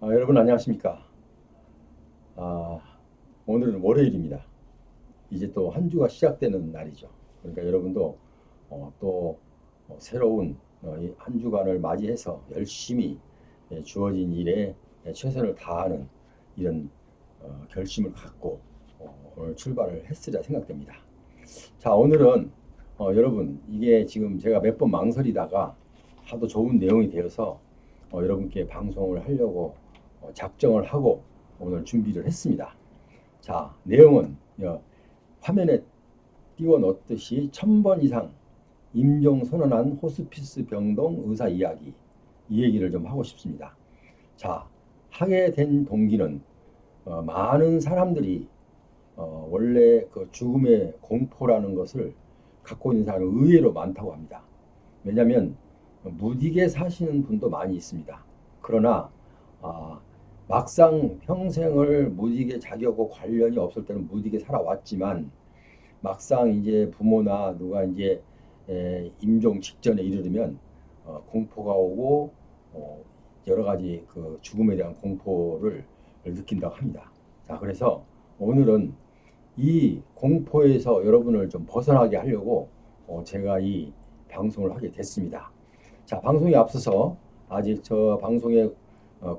여러분 안녕하십니까? 아, 오늘은 월요일입니다. 이제 또 한 주가 시작되는 날이죠. 그러니까 여러분도 또 새로운 이한 주간을 맞이해서 열심히 주어진 일에 최선을 다하는 이런 결심을 갖고 오늘 출발을 했으리라 생각됩니다. 자, 오늘은 여러분 이게 지금 제가 몇 번 망설이다가 하도 좋은 내용이 되어서 여러분께 방송을 하려고 작정을 하고 오늘 준비를 했습니다. 자, 내용은 화면에 띄워 놓듯이 1000번 이상 임종 선언한 호스피스 병동 의사 이야기, 이 얘기를 좀 하고 싶습니다. 자, 하게 된 동기는 많은 사람들이 원래 그 죽음의 공포라는 것을 갖고 있는 사람이 의외로 많다고 합니다. 왜냐하면 무디게 사시는 분도 많이 있습니다. 그러나 아, 막상 평생을 무디게 자기하고 관련이 없을 때는 무디게 살아왔지만 막상 이제 부모나 누가 이제 임종 직전에 이르르면 공포가 오고 여러 가지 그 죽음에 대한 공포를 느낀다고 합니다. 자, 그래서 오늘은 이 공포에서 여러분을 좀 벗어나게 하려고 제가 이 방송을 하게 됐습니다. 자, 방송에 앞서서 아직 저 방송에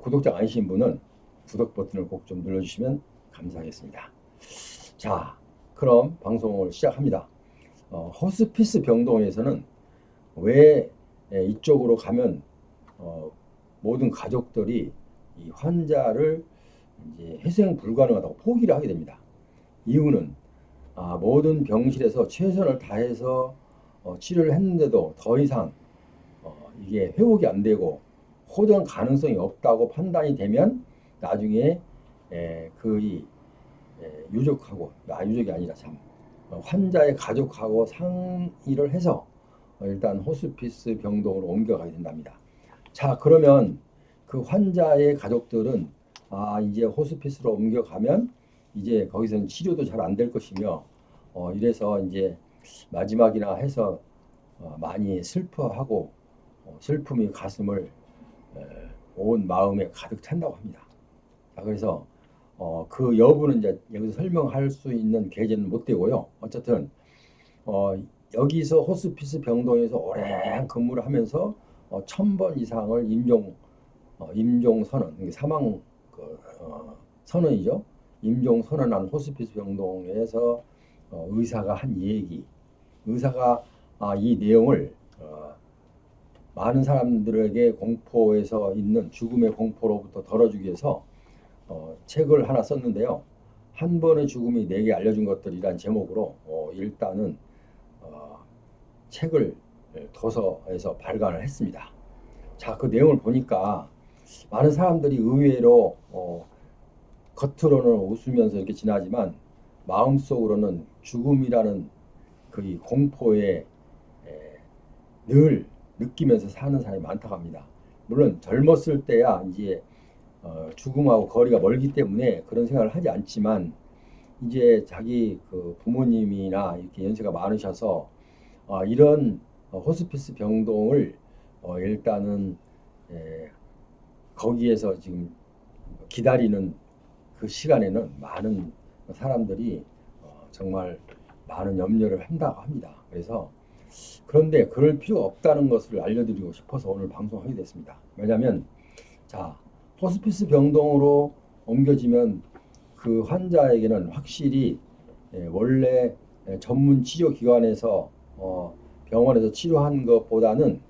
구독자가 아니신 분은 구독 버튼을 꼭 좀 눌러주시면 감사하겠습니다. 자, 그럼 방송을 시작합니다. 호스피스 병동에서는 왜 이쪽으로 가면 모든 가족들이 이 환자를 이제 회생 불가능하다고 포기를 하게 됩니다. 이유는 모든 병실에서 최선을 다해서 치료를 했는데도 더 이상 이게 회복이 안 되고 호전 가능성이 없다고 판단이 되면 나중에 그 유족하고 유족이 아니라 참 환자의 가족하고 상의를 해서 일단 호스피스 병동으로 옮겨가게 된답니다. 자, 그러면 그 환자의 가족들은 이제 호스피스로 옮겨가면 이제 거기서는 치료도 잘 안 될 것이며 이래서 이제 마지막이나 해서 많이 슬퍼하고 슬픔이 가슴을 온 마음에 가득 찬다고 합니다. 자, 그래서 그 여부는 이제 여기서 설명할 수 있는 계제는 못 되고요. 어쨌든 여기서 호스피스 병동에서 오랜 근무를 하면서 1000번 이상을 임종 선언, 사망 선언이죠. 임종 선언한 호스피스 병동에서 의사가 한 얘기, 의사가 이 내용을 많은 사람들에게 공포에서 있는 죽음의 공포로부터 덜어주기 위해서 책을 하나 썼는데요. 한 번의 죽음이 내게 알려준 것들이란 제목으로 일단은 책을 도서에서 발간을 했습니다. 자, 그 내용을 보니까 많은 사람들이 의외로 겉으로는 웃으면서 이렇게 지나지만 마음속으로는 죽음이라는 그 공포에 늘 느끼면서 사는 사람이 많다고 합니다. 물론 젊었을 때야 이제 죽음하고 거리가 멀기 때문에 그런 생각을 하지 않지만 이제 자기 그 부모님이나 이렇게 연세가 많으셔서 이런 호스피스 병동을 일단은 거기에서 지금 기다리는 그 시간에는 많은 사람들이 정말 많은 염려를 한다고 합니다. 그래서 그런데 그럴 필요가 없다는 것을 알려드리고 싶어서 오늘 방송하게 됐습니다. 왜냐하면 자, 호스피스 병동으로 옮겨지면 그 환자에게는 확실히 원래 전문 치료 기관에서 병원에서 치료한 것보다는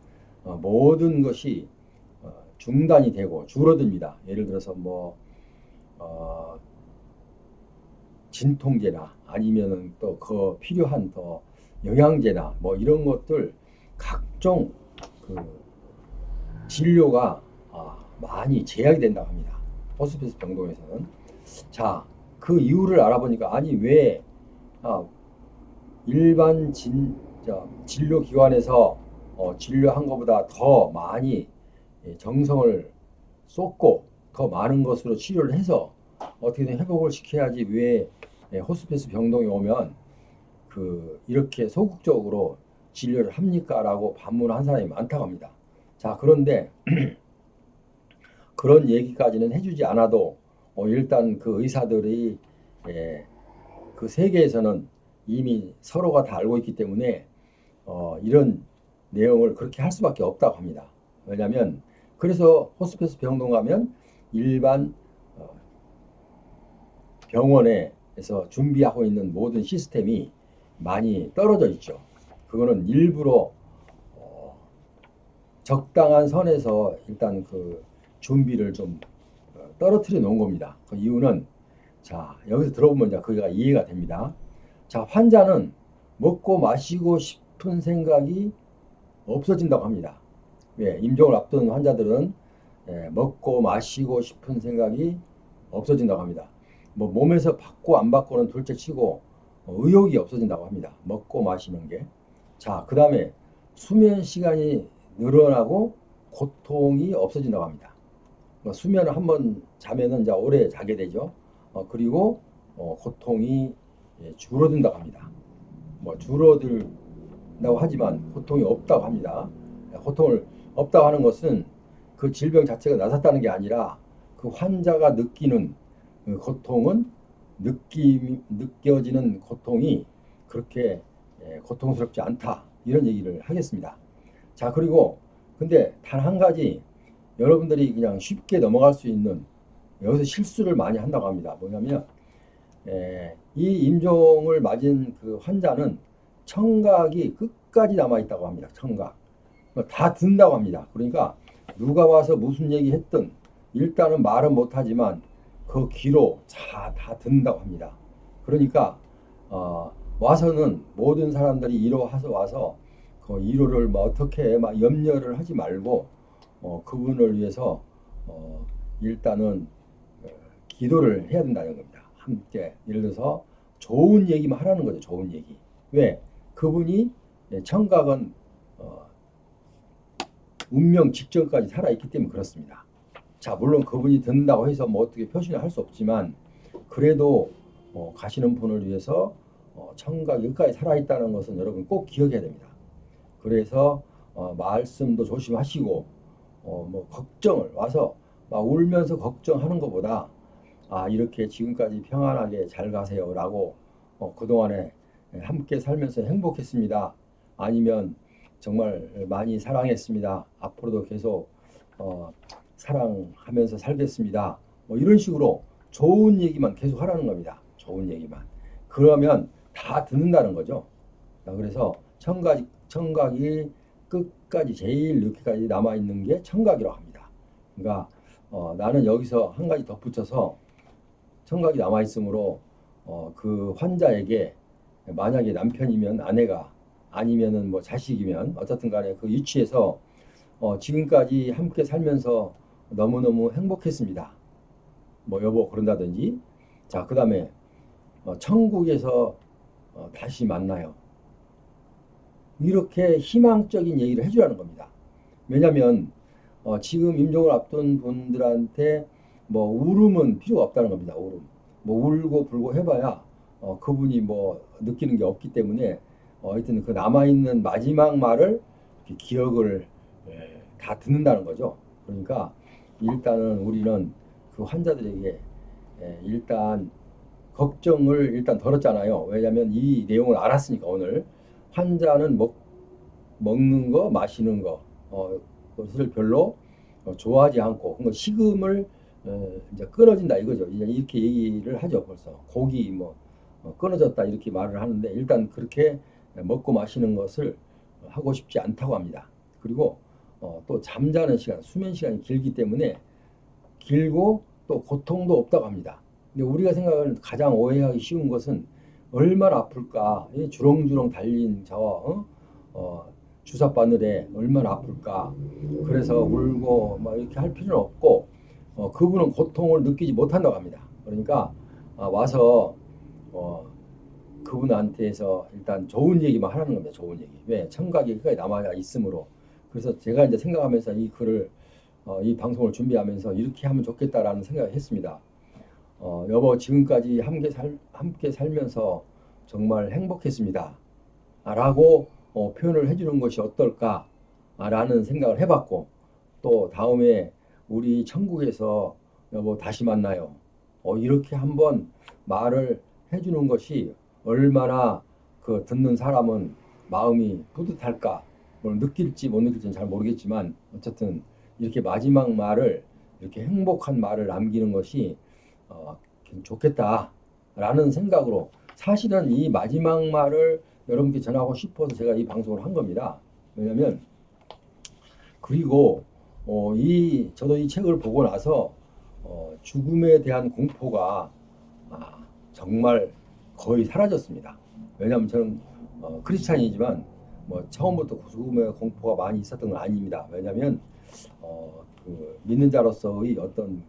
모든 것이 중단이 되고 줄어듭니다. 예를 들어서 뭐 진통제나 아니면은 또 그 필요한 더 영양제나 뭐 이런 것들 각종 그 진료가 많이 제약이 된다고 합니다. 호스피스 병동에서는. 자, 그 이유를 알아보니까 아니 왜 일반 진료기관에서 진료한 것보다 더 많이 정성을 쏟고 더 많은 것으로 치료를 해서 어떻게든 회복을 시켜야지 왜 호스피스 병동에 오면 이렇게 소극적으로 진료를 합니까? 라고 반문한 사람이 많다고 합니다. 자, 그런데 그런 얘기까지는 해주지 않아도 일단 그 의사들이 그 세계에서는 이미 서로가 다 알고 있기 때문에 이런 내용을 그렇게 할 수밖에 없다고 합니다. 왜냐하면 그래서 호스피스 병동 가면 일반 병원에서 준비하고 있는 모든 시스템이 많이 떨어져 있죠. 그거는 일부러 적당한 선에서 일단 그 준비를 좀 떨어뜨려 놓은 겁니다. 그 이유는 자 여기서 들어보면 이제 그게 이해가 됩니다. 자 환자는 먹고 마시고 싶은 생각이 없어진다고 합니다. 예, 임종을 앞둔 환자들은 먹고 마시고 싶은 생각이 없어진다고 합니다. 뭐 몸에서 받고 안 받고는 둘째치고 의욕이 없어진다고 합니다. 먹고 마시는 게. 자, 그 다음에 수면 시간이 늘어나고 고통이 없어진다고 합니다. 수면을 한번 자면은 이제 오래 자게 되죠. 그리고 고통이 줄어든다고 합니다. 뭐 줄어들다고 하지만 고통이 없다고 합니다. 고통을 없다고 하는 것은 그 질병 자체가 나섰다는 게 아니라 그 환자가 느끼는 그 고통은 느껴지는 고통이 그렇게 고통스럽지 않다. 이런 얘기를 하겠습니다. 자, 그리고 근데 단 한 가지 여러분들이 그냥 쉽게 넘어갈 수 있는 여기서 실수를 많이 한다고 합니다. 뭐냐면 이 임종을 맞은 그 환자는 청각이 끝까지 남아 있다고 합니다. 청각. 다 듣는다고 합니다. 그러니까 누가 와서 무슨 얘기 했든 일단은 말은 못하지만 그 귀로 다 듣는다고 합니다. 그러니까 와서는 모든 사람들이 이로 와서 그 이로를 뭐 어떻게 막 염려를 하지 말고 그분을 위해서 일단은 기도를 해야 된다는 겁니다. 함께 예를 들어서 좋은 얘기만 하라는 거죠. 좋은 얘기. 왜? 그분이 청각은 운명 직전까지 살아있기 때문에 그렇습니다. 자, 물론 그분이 듣는다고 해서 뭐 어떻게 표시를 할 수 없지만 그래도 가시는 분을 위해서 청각이 끝까지 살아있다는 것은 여러분 꼭 기억해야 됩니다. 그래서 말씀도 조심하시고 뭐 걱정을 와서 막 울면서 걱정하는 것보다 이렇게 지금까지 평안하게 잘 가세요라고 그동안에 함께 살면서 행복했습니다. 아니면 정말 많이 사랑했습니다. 앞으로도 계속 사랑하면서 살겠습니다. 뭐 이런 식으로 좋은 얘기만 계속 하라는 겁니다. 좋은 얘기만. 그러면 다 듣는다는 거죠. 그래서 청각이 끝까지 제일 늦게까지 남아있는 게 청각이라고 합니다. 그러니까 나는 여기서 한 가지 덧붙여서 청각이 남아있으므로 그 환자에게 만약에 남편이면 아내가 아니면은 뭐 자식이면 어쨌든 간에 그 위치에서 지금까지 함께 살면서 너무너무 행복했습니다. 뭐 여보 그런다든지 자 그 다음에 천국에서 다시 만나요. 이렇게 희망적인 얘기를 해주라는 겁니다. 왜냐하면 지금 임종을 앞둔 분들한테 뭐 울음은 필요가 없다는 겁니다. 울음. 뭐 울고 불고 해봐야 그분이 뭐 느끼는 게 없기 때문에 하여튼 그 남아있는 마지막 말을 기억을 다 듣는다는 거죠. 그러니까 일단은 우리는 그 환자들에게 일단 걱정을 일단 덜었잖아요. 왜냐하면 이 내용을 알았으니까 오늘 환자는 먹는 거 마시는 거 그것을 별로 좋아하지 않고 그러니까 식음을 이제 끊어진다 이거죠. 이제 이렇게 얘기를 하죠. 벌써 고기 뭐 끊어졌다 이렇게 말을 하는데 일단 그렇게 먹고 마시는 것을 하고 싶지 않다고 합니다. 그리고 또 잠자는 시간, 수면 시간이 길기 때문에 길고 또 고통도 없다고 합니다. 근데 우리가 생각하는 가장 오해하기 쉬운 것은 얼마나 아플까? 이 주렁주렁 달린 저 주사 바늘에 얼마나 아플까? 그래서 울고 막 이렇게 할 필요는 없고 그분은 고통을 느끼지 못한다고 합니다. 그러니까 와서 그분한테서 일단 좋은 얘기만 하라는 겁니다. 좋은 얘기. 왜? 청각이 끝까지 남아 있으므로. 그래서 제가 이제 생각하면서 이 글을 이 방송을 준비하면서 이렇게 하면 좋겠다라는 생각을 했습니다. 여보 지금까지 함께 살면서 정말 행복했습니다. 라고 표현을 해주는 것이 어떨까 라는 생각을 해봤고 또 다음에 우리 천국에서 여보 다시 만나요. 이렇게 한번 말을 해주는 것이 얼마나 그 듣는 사람은 마음이 뿌듯할까. 뭘 느낄지 못 느낄지는 잘 모르겠지만 어쨌든 이렇게 마지막 말을 이렇게 행복한 말을 남기는 것이 좋겠다라는 생각으로 사실은 이 마지막 말을 여러분께 전하고 싶어서 제가 이 방송을 한 겁니다. 왜냐하면 그리고 저도 이 책을 보고 나서 죽음에 대한 공포가 정말 거의 사라졌습니다. 왜냐하면 저는 크리스찬이지만 뭐 처음부터 죽음의 공포가 많이 있었던 건 아닙니다. 왜냐하면 그 믿는 자로서의 어떤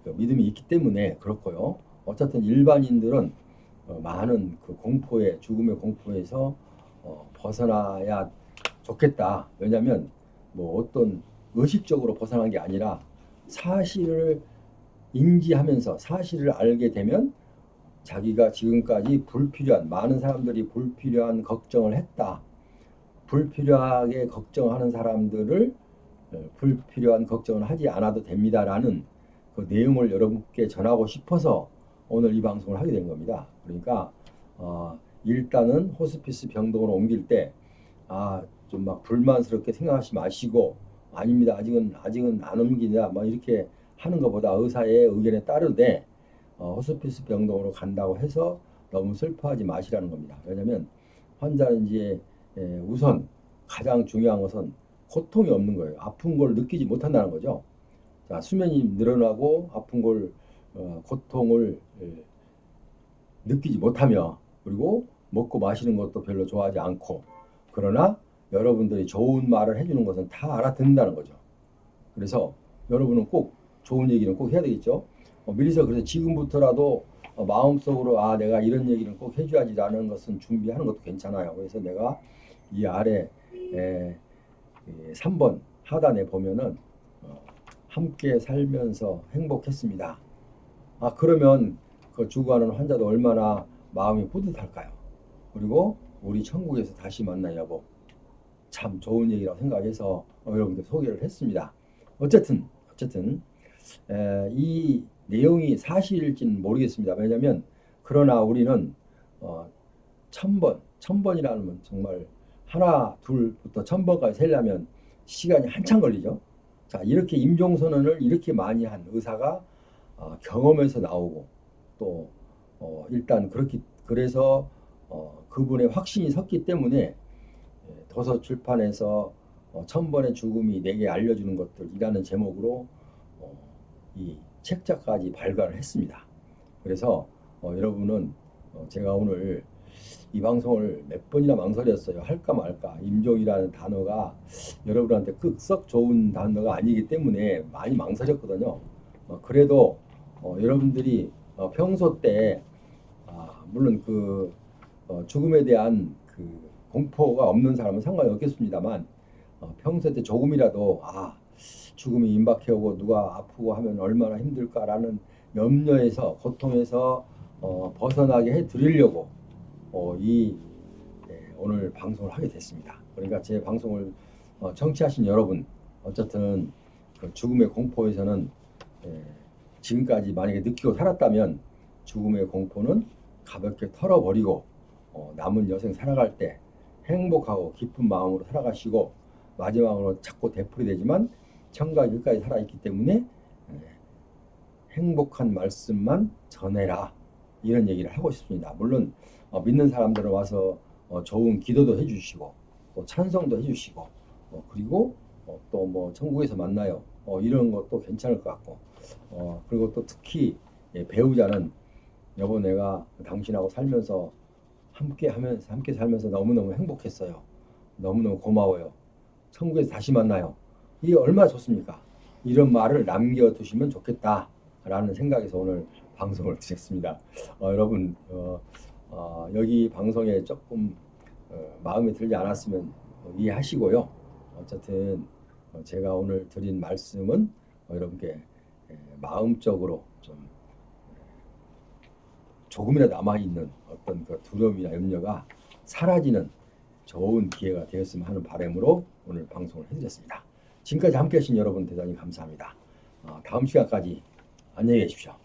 그 믿음이 있기 때문에 그렇고요. 어쨌든 일반인들은 많은 그 공포에 죽음의 공포에서 벗어나야 좋겠다. 왜냐하면 뭐 어떤 의식적으로 벗어난 게 아니라 사실을 인지하면서 사실을 알게 되면 자기가 지금까지 많은 사람들이 불필요한 걱정을 했다. 불필요하게 걱정하는 사람들을 불필요한 걱정을 하지 않아도 됩니다라는 그 내용을 여러분께 전하고 싶어서 오늘 이 방송을 하게 된 겁니다. 그러니까 일단은 호스피스 병동으로 옮길 때 좀 막 불만스럽게 생각하지 마시고 아닙니다. 아직은 안 옮기냐 뭐 이렇게 하는 것보다 의사의 의견에 따르되 호스피스 병동으로 간다고 해서 너무 슬퍼하지 마시라는 겁니다. 왜냐하면 환자는 이제 우선 가장 중요한 것은 고통이 없는 거예요. 아픈 걸 느끼지 못한다는 거죠. 자, 수면이 늘어나고 아픈 걸 고통을 느끼지 못하며 그리고 먹고 마시는 것도 별로 좋아하지 않고 그러나 여러분들이 좋은 말을 해주는 것은 다 알아듣는다는 거죠. 그래서 여러분은 꼭 좋은 얘기는 꼭 해야 되겠죠. 미리서 그래서 지금부터라도 마음속으로 내가 이런 얘기는 꼭 해줘야지라는 것은 준비하는 것도 괜찮아요. 그래서 내가 이 아래 3번 하단에 보면은 함께 살면서 행복했습니다. 그러면 그 죽어가는 환자도 얼마나 마음이 뿌듯할까요? 그리고 우리 천국에서 다시 만나 여보. 참 좋은 얘기라고 생각해서 여러분께 소개를 했습니다. 어쨌든 이 내용이 사실일지는 모르겠습니다. 왜냐하면 그러나 우리는 1000번이라는 건 정말 하나 둘부터 1000번까지 세려면 시간이 한참 걸리죠. 자, 이렇게 임종선언을 이렇게 많이 한 의사가 경험에서 나오고 또 일단 그래서 그분의 확신이 섰기 때문에 도서 출판에서 1000번의 죽음이 내게 알려주는 것들이라는 제목으로 이 책자까지 발간을 했습니다. 그래서 여러분은 제가 오늘 이 방송을 몇 번이나 망설였어요. 할까 말까. 임종이라는 단어가 여러분한테 썩 좋은 단어가 아니기 때문에 많이 망설였거든요. 그래도 여러분들이 평소 때 물론 그 죽음에 대한 그 공포가 없는 사람은 상관이 없겠습니다만 평소 때 조금이라도 죽음이 임박해오고 누가 아프고 하면 얼마나 힘들까라는 염려에서 고통에서 벗어나게 해드리려고 오늘 방송을 하게 됐습니다. 그러니까 제 방송을 청취하신 여러분 어쨌든 그 죽음의 공포에서는 지금까지 만약에 느끼고 살았다면 죽음의 공포는 가볍게 털어버리고 남은 여생 살아갈 때 행복하고 기쁜 마음으로 살아가시고 마지막으로 자꾸 되풀이 되지만 천각 일까지 살아있기 때문에 행복한 말씀만 전해라 이런 얘기를 하고 싶습니다. 물론 믿는 사람들은 와서 좋은 기도도 해주시고 또 찬송도 해주시고 그리고 또 뭐 천국에서 만나요 이런 것도 괜찮을 것 같고 그리고 또 특히 배우자는 여보 내가 당신하고 살면서 함께 살면서 너무너무 행복했어요. 너무너무 고마워요. 천국에서 다시 만나요. 이게 얼마나 좋습니까? 이런 말을 남겨두시면 좋겠다라는 생각에서 오늘 방송을 드렸습니다. 여러분 여기 방송에 조금 마음에 들지 않았으면 이해하시고요. 어쨌든 제가 오늘 드린 말씀은 여러분께 마음적으로 좀 조금이라도 남아있는 어떤 그 두려움이나 염려가 사라지는 좋은 기회가 되었으면 하는 바람으로 오늘 방송을 해드렸습니다. 지금까지 함께 하신 여러분 대단히 감사합니다. 다음 시간까지 안녕히 계십시오.